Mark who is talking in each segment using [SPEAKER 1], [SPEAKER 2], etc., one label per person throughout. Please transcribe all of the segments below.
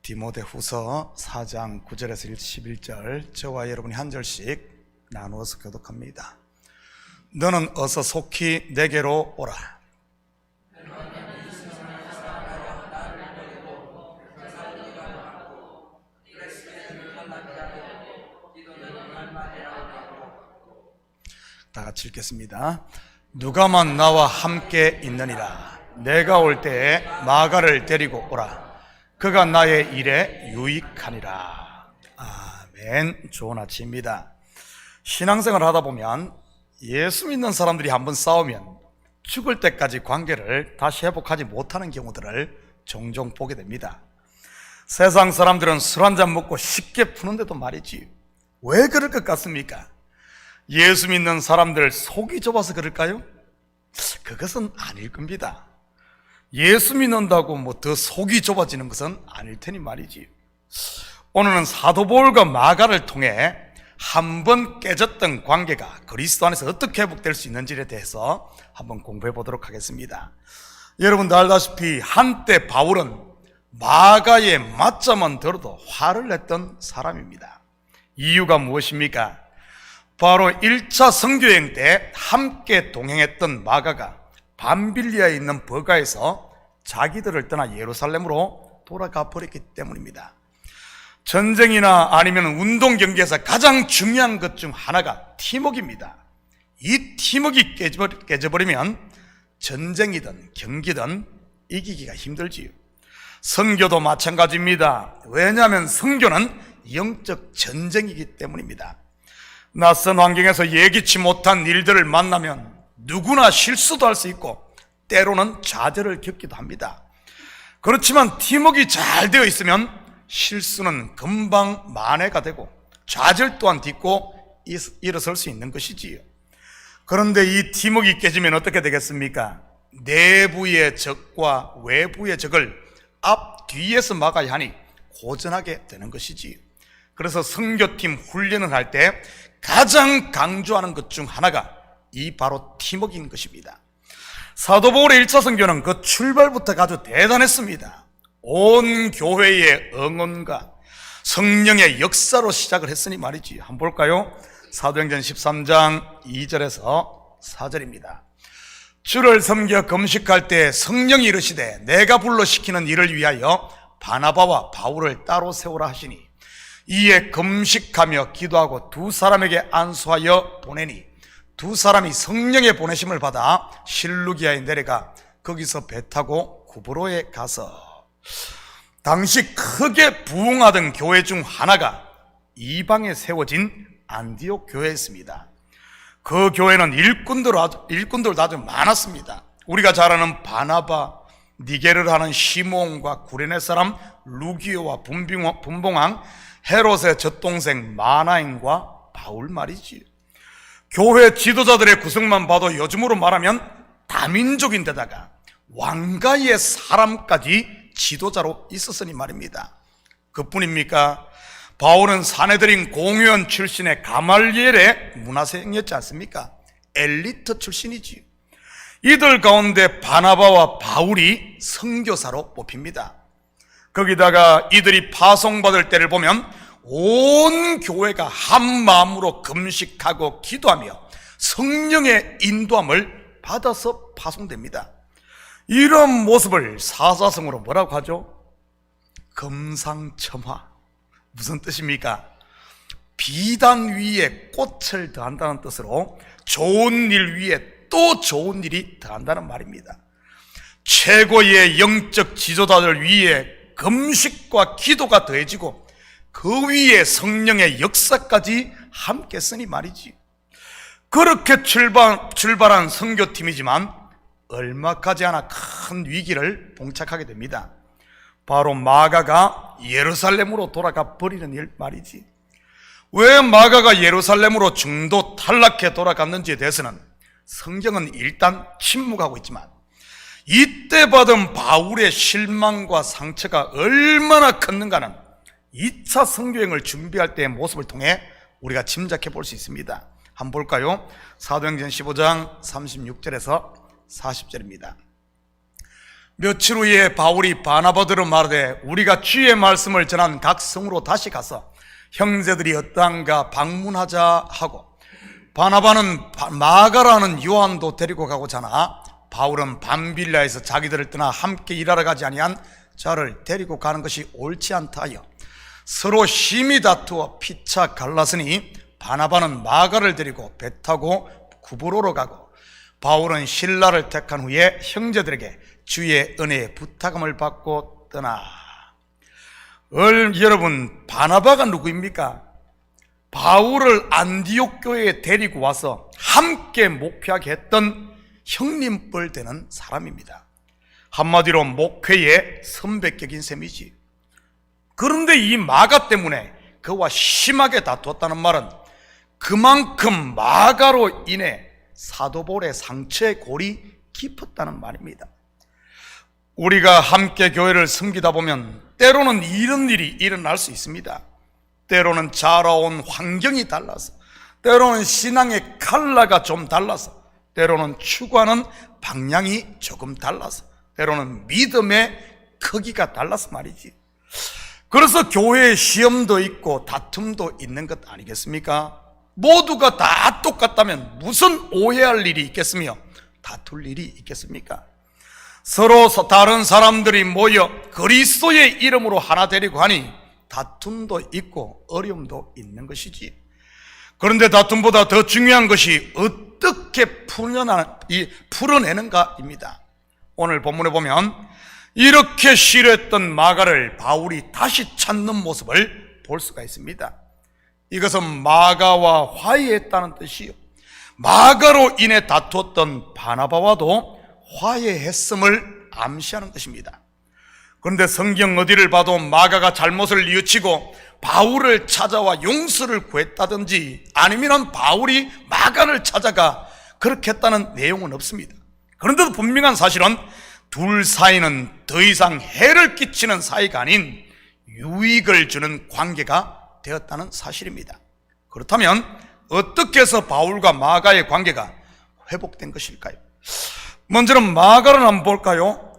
[SPEAKER 1] 디모데후서 4장 9절에서 11절 저와 여러분이 한 절씩 나누어서 교독합니다. 너는 어서 속히 내게로 오라. 다 같이 읽겠습니다. 누가만 나와 함께 있느니라. 내가 올 때에 마가를 데리고 오라. 그가 나의 일에 유익하니라. 아멘. 좋은 아침입니다. 신앙생활 하다 보면 예수 믿는 사람들이 한번 싸우면 죽을 때까지 관계를 다시 회복하지 못하는 경우들을 종종 보게 됩니다. 세상 사람들은 술 한잔 먹고 쉽게 푸는데도 말이지, 왜 그럴 것 같습니까? 예수 믿는 사람들 속이 좁아서 그럴까요? 그것은 아닐 겁니다. 예수 믿는다고 더 속이 좁아지는 것은 아닐 테니 말이지. 오늘은 사도 바울과 마가를 통해 한번 깨졌던 관계가 그리스도 안에서 어떻게 회복될 수 있는지에 대해서 한번 공부해 보도록 하겠습니다. 여러분도 알다시피 한때 바울은 마가의 맞자만 들어도 화를 냈던 사람입니다. 이유가 무엇입니까? 바로 1차 선교여행 때 함께 동행했던 마가가 밤빌리아에 있는 버가에서 자기들을 떠나 예루살렘으로 돌아가 버렸기 때문입니다. 전쟁이나 아니면 운동 경기에서 가장 중요한 것 중 하나가 팀워크입니다. 이 팀워크가 깨져버리면 전쟁이든 경기든 이기기가 힘들지요. 선교도 마찬가지입니다. 왜냐하면 선교는 영적 전쟁이기 때문입니다. 낯선 환경에서 예기치 못한 일들을 만나면 누구나 실수도 할 수 있고 때로는 좌절을 겪기도 합니다. 그렇지만 팀워크가 잘 되어 있으면 실수는 금방 만회가 되고 좌절 또한 딛고 일어설 수 있는 것이지요. 그런데 이 팀워크가 깨지면 어떻게 되겠습니까? 내부의 적과 외부의 적을 앞 뒤에서 막아야 하니 고전하게 되는 것이지요. 그래서 선교팀 훈련을 할 때 가장 강조하는 것 중 하나가 이 바로 팀워크인 것입니다. 사도 바울의 1차 선교는 그 출발부터 아주 대단했습니다. 온 교회의 응원과 성령의 역사로 시작을 했으니 말이지. 한번 볼까요? 사도행전 13장 2절에서 4절입니다. 주를 섬겨 금식할 때 성령이 이르시되 내가 불러 시키는 일을 위하여 바나바와 바울을 따로 세우라 하시니 이에 금식하며 기도하고 두 사람에게 안수하여 보내니 두 사람이 성령의 보내심을 받아 실루기아에 내려가 거기서 배 타고 구브로에 가서, 당시 크게 부흥하던 교회 중 하나가 이방에 세워진 안디옥 교회였습니다. 그 교회는 일꾼들도 아주 많았습니다. 우리가 잘 아는 바나바, 니게를 하는 시몬과 구레네 사람 루기오와 분봉왕, 헤롯의 젖동생 마나인과 바울 말이지. 교회 지도자들의 구성만 봐도 요즘으로 말하면 다민족인데다가 왕가의 사람까지 지도자로 있었으니 말입니다. 그뿐입니까? 바울은 사내들인 공회원 출신의 가말리엘의 문화생이었지 않습니까? 엘리트 출신이지. 이들 가운데 바나바와 바울이 선교사로 뽑힙니다. 거기다가 이들이 파송받을 때를 보면 온 교회가 한 마음으로 금식하고 기도하며 성령의 인도함을 받아서 파송됩니다. 이런 모습을 사사성어로 뭐라고 하죠? 금상첨화. 무슨 뜻입니까? 비단 위에 꽃을 더한다는 뜻으로 좋은 일 위에 또 좋은 일이 더한다는 말입니다. 최고의 영적 지도자들 위에 금식과 기도가 더해지고 그 위에 성령의 역사까지 함께 쓰니 말이지. 그렇게 출발한 선교팀이지만 얼마 가지 않아 큰 위기를 봉착하게 됩니다. 바로 마가가 예루살렘으로 돌아가 버리는 일 말이지. 왜 마가가 예루살렘으로 중도 탈락해 돌아갔는지에 대해서는 성경은 일단 침묵하고 있지만 이때 받은 바울의 실망과 상처가 얼마나 컸는가는 2차 선교행을 준비할 때의 모습을 통해 우리가 짐작해 볼 수 있습니다. 한번 볼까요? 사도행전 15장 36절에서 40절입니다. 며칠 후에 바울이 바나바들은 말하되 우리가 주의 말씀을 전한 각 성으로 다시 가서 형제들이 어떠한가 방문하자 하고, 바나바는 마가라는 요한도 데리고 가고자 하나 바울은 밤빌라에서 자기들을 떠나 함께 일하러 가지 아니한 자를 데리고 가는 것이 옳지 않다 하여 서로 심히 다투어 피차 갈랐으니, 바나바는 마가를 데리고 배 타고 구브로로 가고, 바울은 실라를 택한 후에 형제들에게 주의 은혜의 부탁함을 받고 떠나. 여러분, 바나바가 누구입니까? 바울을 안디옥 교회에 데리고 와서 함께 목회하게 했던 형님뻘 되는 사람입니다. 한마디로 목회의 선배격인 셈이지. 그런데 이 마가 때문에 그와 심하게 다투었다는 말은 그만큼 마가로 인해 사도 바울의 상처의 골이 깊었다는 말입니다. 우리가 함께 교회를 섬기다 보면 때로는 이런 일이 일어날 수 있습니다. 때로는 자라온 환경이 달라서, 때로는 신앙의 컬러가 좀 달라서, 때로는 추구하는 방향이 조금 달라서, 때로는 믿음의 크기가 달라서 말이지. 그래서 교회에 시험도 있고 다툼도 있는 것 아니겠습니까? 모두가 다 똑같다면 무슨 오해할 일이 있겠으며 다툴 일이 있겠습니까? 서로 다른 사람들이 모여 그리스도의 이름으로 하나 되려고 하니 다툼도 있고 어려움도 있는 것이지. 그런데 다툼보다 더 중요한 것이 어떻게 풀어내는가입니다. 오늘 본문에 보면 이렇게 싫어했던 마가를 바울이 다시 찾는 모습을 볼 수가 있습니다. 이것은 마가와 화해했다는 뜻이요, 마가로 인해 다투었던 바나바와도 화해했음을 암시하는 것입니다. 그런데 성경 어디를 봐도 마가가 잘못을 뉘우치고 바울을 찾아와 용서를 구했다든지 아니면 바울이 마가를 찾아가 그렇게 했다는 내용은 없습니다. 그런데도 분명한 사실은 둘 사이는 더 이상 해를 끼치는 사이가 아닌 유익을 주는 관계가 되었다는 사실입니다. 그렇다면 어떻게 해서 바울과 마가의 관계가 회복된 것일까요? 먼저는 마가를 한번 볼까요?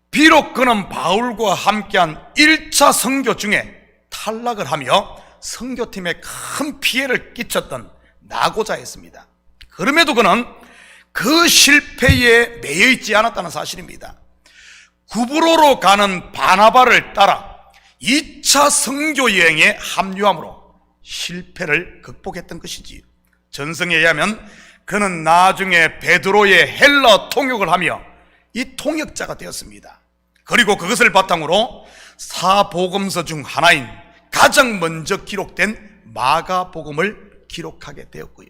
[SPEAKER 1] 비록 그는 바울과 함께한 1차 선교 중에 탈락을 하며 선교팀에 큰 피해를 끼쳤던 낙오자였습니다. 그럼에도 그는 그 실패에 매여 있지 않았다는 사실입니다. 구브로로 가는 바나바를 따라 2차 선교 여행에 합류함으로 실패를 극복했던 것이지. 전성에 의하면 그는 나중에 베드로의 헬라 통역을 하며 이 통역자가 되었습니다. 그리고 그것을 바탕으로 사복음서 중 하나인 가장 먼저 기록된 마가복음을 기록하게 되었고요,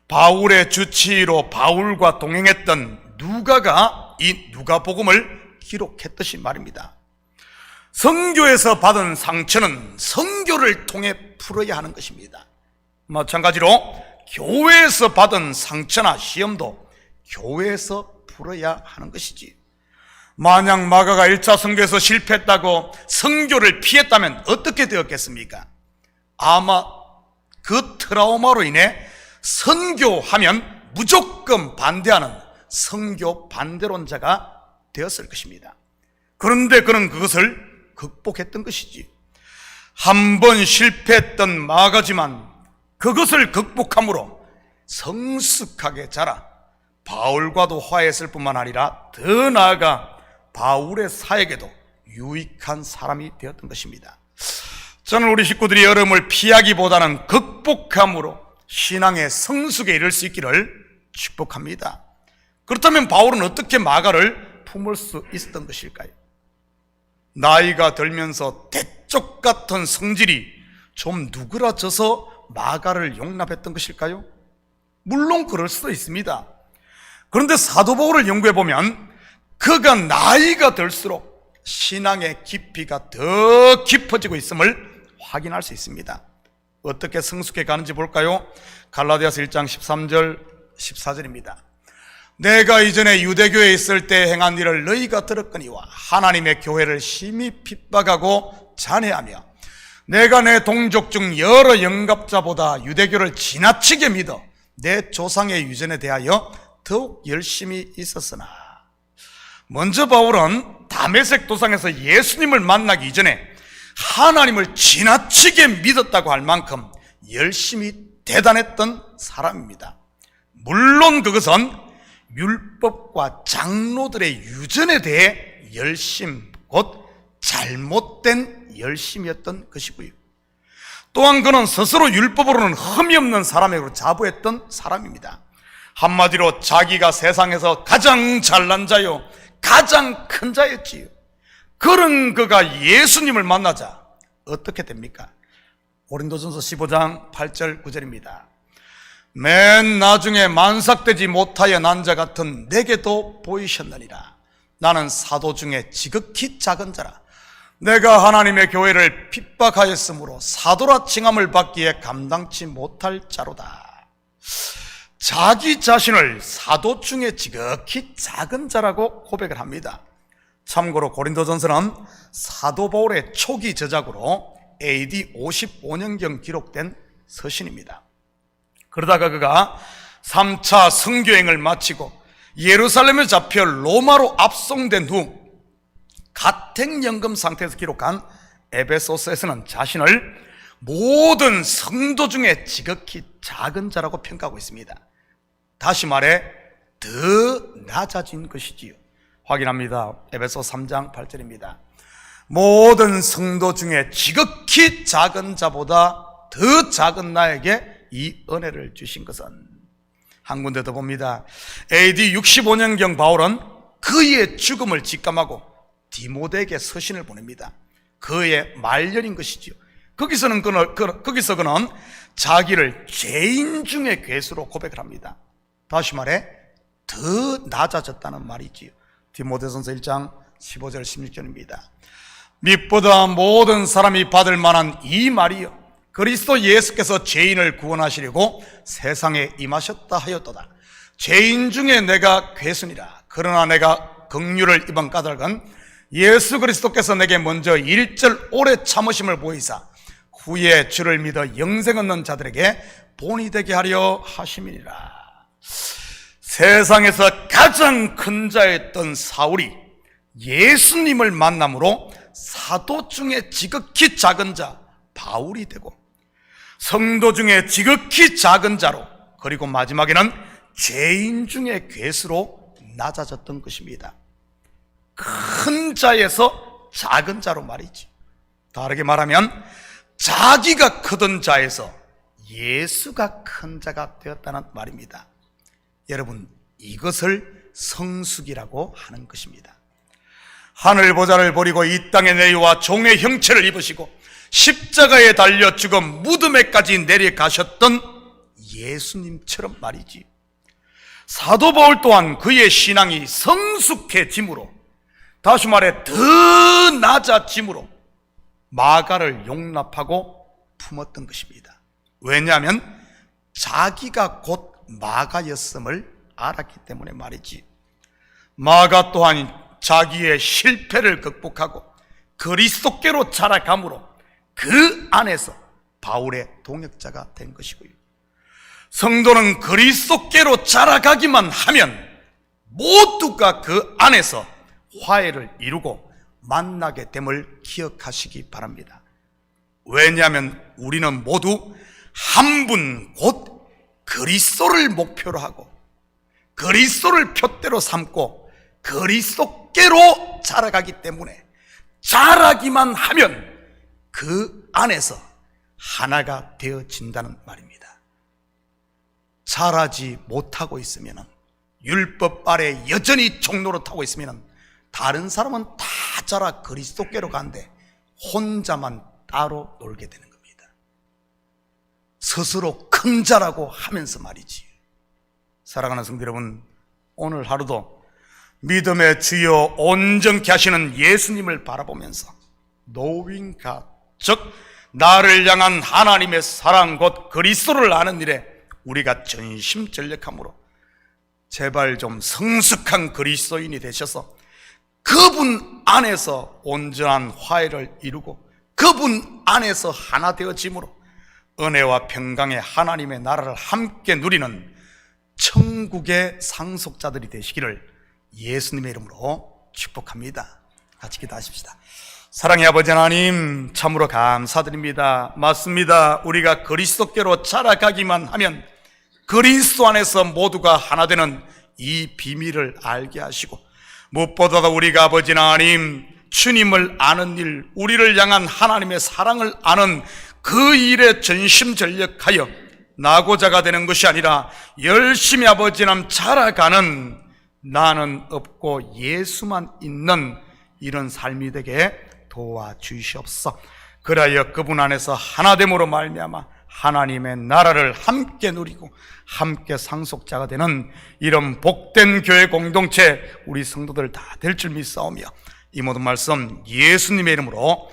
[SPEAKER 1] 바울의 주치의로 바울과 동행했던 누가가 이 누가복음을 기록했듯이 말입니다. 선교에서 받은 상처는 선교를 통해 풀어야 하는 것입니다. 마찬가지로 교회에서 받은 상처나 시험도 교회에서 풀어야 하는 것이지. 만약 마가가 1차 선교에서 실패했다고 선교를 피했다면 어떻게 되었겠습니까? 아마 그 트라우마로 인해 선교하면 무조건 반대하는 선교 반대론자가 되었을 것입니다. 그런데 그는 그것을 극복했던 것이지. 한 번 실패했던 마가지만 그것을 극복함으로 성숙하게 자라 바울과도 화해했을 뿐만 아니라 더 나아가 바울의 사역에도 유익한 사람이 되었던 것입니다. 저는 우리 식구들이 어려움을 피하기보다는 극복함으로 신앙의 성숙에 이를 수 있기를 축복합니다. 그렇다면 바울은 어떻게 마가를 품을 수 있었던 것일까요? 나이가 들면서 대쪽 같은 성질이 좀 누그러져서 마가를 용납했던 것일까요? 물론 그럴 수도 있습니다. 그런데 사도 바울을 연구해 보면 그가 나이가 들수록 신앙의 깊이가 더 깊어지고 있음을 확인할 수 있습니다. 어떻게 성숙해 가는지 볼까요? 갈라디아서 1장 13절 14절입니다. 내가 이전에 유대교에 있을 때 행한 일을 너희가 들었거니와 하나님의 교회를 심히 핍박하고 잔해하며 내가 내 동족 중 여러 영갑자보다 유대교를 지나치게 믿어 내 조상의 유전에 대하여 더욱 열심히 있었으나. 먼저 바울은 다메섹 도상에서 예수님을 만나기 이전에 하나님을 지나치게 믿었다고 할 만큼 열심히 대단했던 사람입니다. 물론 그것은 율법과 장로들의 유전에 대해 열심, 곧 잘못된 열심이었던 것이고요. 또한 그는 스스로 율법으로는 흠이 없는 사람으로 자부했던 사람입니다. 한마디로 자기가 세상에서 가장 잘난 자요, 가장 큰 자였지요. 그런 그가 예수님을 만나자 어떻게 됩니까? 고린도전서 15장 8절 9절입니다. 맨 나중에 만삭되지 못하여 난 자 같은 내게도 보이셨느니라. 나는 사도 중에 지극히 작은 자라. 내가 하나님의 교회를 핍박하였으므로 사도라 칭함을 받기에 감당치 못할 자로다. 자기 자신을 사도 중에 지극히 작은 자라고 고백을 합니다. 참고로 고린도전서는 사도 바울의 초기 저작으로 AD 55년경 기록된 서신입니다. 그러다가 그가 3차 선교행을 마치고 예루살렘에 잡혀 로마로 압송된 후 가택연금 상태에서 기록한 에베소서에서는 자신을 모든 성도 중에 지극히 작은 자라고 평가하고 있습니다. 다시 말해 더 낮아진 것이지요. 확인합니다. 에베소 3장 8절입니다. 모든 성도 중에 지극히 작은 자보다 더 작은 나에게 이 은혜를 주신 것은, 한 군데 더 봅니다. AD 65년경 바울은 그의 죽음을 직감하고 디모데에게 서신을 보냅니다. 그의 말년인 것이지요. 거기서 그는 자기를 죄인 중의 괴수로 고백을 합니다. 다시 말해 더 낮아졌다는 말이지요. 디모데전서 1장 15절 16절입니다. 밑보다 모든 사람이 받을 만한 이 말이요, 그리스도 예수께서 죄인을 구원하시려고 세상에 임하셨다 하였도다. 죄인 중에 내가 괴순이라. 그러나 내가 긍휼을 입은 까닭은 예수 그리스도께서 내게 먼저 일절 오래 참으심을 보이사 후에 주를 믿어 영생 얻는 자들에게 본이 되게 하려 하심이니라. 세상에서 가장 큰 자였던 사울이 예수님을 만남으로 사도 중에 지극히 작은 자 바울이 되고, 성도 중에 지극히 작은 자로, 그리고 마지막에는 죄인 중에 괴수로 낮아졌던 것입니다. 큰 자에서 작은 자로 말이지. 다르게 말하면 자기가 크던 자에서 예수가 큰 자가 되었다는 말입니다. 여러분, 이것을 성숙이라고 하는 것입니다. 하늘 보좌를 버리고 이 땅에 내려와 종의 형체를 입으시고 십자가에 달려 죽어 무덤에까지 내려가셨던 예수님처럼 말이지. 사도 바울 또한 그의 신앙이 성숙해짐으로, 다시 말해 더 낮아짐으로 마가를 용납하고 품었던 것입니다. 왜냐하면 자기가 곧 마가였음을 알았기 때문에 말이지. 마가 또한 자기의 실패를 극복하고 그리스도께로 자라감으로 그 안에서 바울의 동역자가 된 것이고요. 성도는 그리스도께로 자라가기만 하면 모두가 그 안에서 화해를 이루고 만나게 됨을 기억하시기 바랍니다. 왜냐하면 우리는 모두 한 분 곧 그리스도를 목표로 하고 그리스도를 표대로 삼고 그리스도께로 자라가기 때문에 자라기만 하면 그 안에서 하나가 되어진다는 말입니다. 자라지 못하고 있으면, 율법 아래 여전히 종노릇하고 있으면 다른 사람은 다 자라 그리스도께로 가는데 혼자만 따로 놀게 되는 겁니다. 스스로 큰 자라고 하면서 말이지. 사랑하는 성도 여러분, 오늘 하루도 믿음의 주여 온전케 하시는 예수님을 바라보면서 knowing God, 즉 나를 향한 하나님의 사랑 곧 그리스도를 아는 일에 우리가 전심전력함으로 제발 좀 성숙한 그리스도인이 되셔서 그분 안에서 온전한 화해를 이루고 그분 안에서 하나 되어짐으로 은혜와 평강의 하나님의 나라를 함께 누리는 천국의 상속자들이 되시기를 예수님의 이름으로 축복합니다. 같이 기도하십시다. 사랑의 아버지 하나님, 참으로 감사드립니다. 맞습니다. 우리가 그리스도께로 자라가기만 하면 그리스도 안에서 모두가 하나 되는 이 비밀을 알게 하시고, 무엇보다도 우리가 아버지 하나님 주님을 아는 일, 우리를 향한 하나님의 사랑을 아는 그 일에 전심전력하여 나고자가 되는 것이 아니라 열심히 아버지 하나님 자라가는, 나는 없고 예수만 있는 이런 삶이 되게 도와주시옵소서. 그리하여 그분 안에서 하나됨으로 말미암아 하나님의 나라를 함께 누리고 함께 상속자가 되는 이런 복된 교회 공동체 우리 성도들 다 될 줄 믿사오며, 이 모든 말씀 예수님의 이름으로